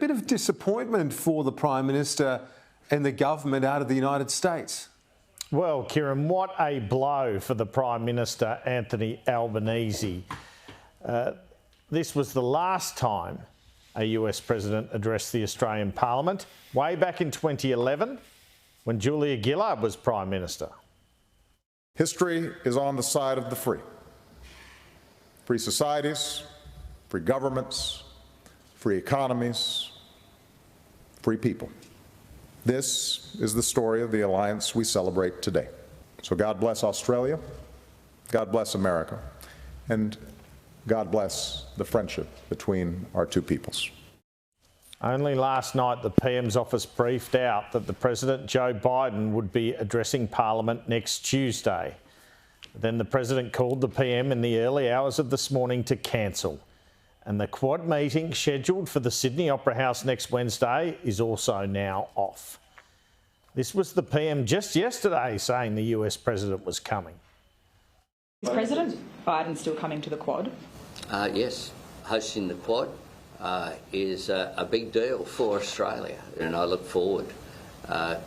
Bit of disappointment for the Prime Minister and the government out of the United States. Well, Kieran, what a blow for the Prime Minister Anthony Albanese. This was the last time a US president addressed the Australian Parliament, way back in 2011 when Julia Gillard was Prime Minister. History is on the side of the free. Free societies, free governments, free economies, free people. This is the story of the alliance we celebrate today. So God bless Australia, God bless America, and God bless the friendship between our two peoples. Only last night the PM's office briefed out that the President, Joe Biden, would be addressing Parliament next Tuesday. Then the President called the PM in the early hours of this morning to cancel. And the Quad meeting scheduled for the Sydney Opera House next Wednesday is also now off. This was the PM just yesterday saying the US President was coming. Is President Biden still coming to the Quad? Yes, hosting the Quad is a big deal for Australia, and I look forward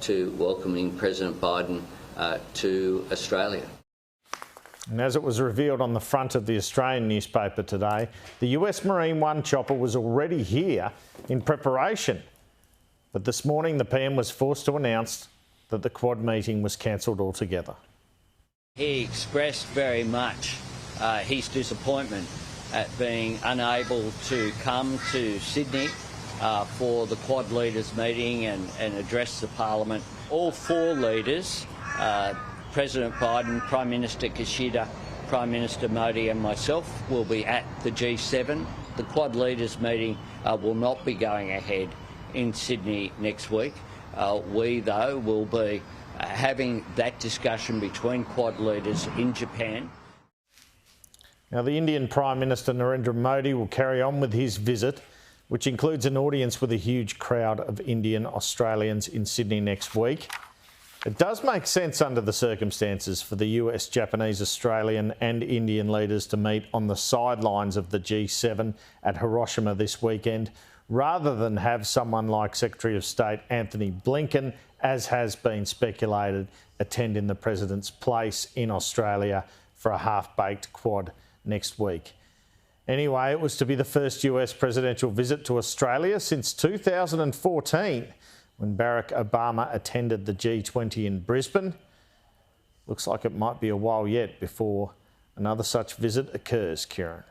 to welcoming President Biden to Australia. And as it was revealed on the front of the Australian newspaper today, the US Marine One chopper was already here in preparation. But this morning the PM was forced to announce that the Quad meeting was cancelled altogether. He expressed very much his disappointment at being unable to come to Sydney for the Quad leaders meeting and address the Parliament. All four leaders, President Biden, Prime Minister Kishida, Prime Minister Modi and myself will be at the G7. The Quad leaders meeting will not be going ahead in Sydney next week. We, though, will be having that discussion between Quad leaders in Japan. Now, the Indian Prime Minister Narendra Modi will carry on with his visit, which includes an audience with a huge crowd of Indian Australians in Sydney next week. It does make sense under the circumstances for the US, Japanese, Australian and Indian leaders to meet on the sidelines of the G7 at Hiroshima this weekend, rather than have someone like Secretary of State Anthony Blinken, as has been speculated, attend in the President's place in Australia for a half-baked Quad next week. Anyway, it was to be the first US presidential visit to Australia since 2014, when Barack Obama attended the G20 in Brisbane. Looks like it might be a while yet before another such visit occurs, Kieran.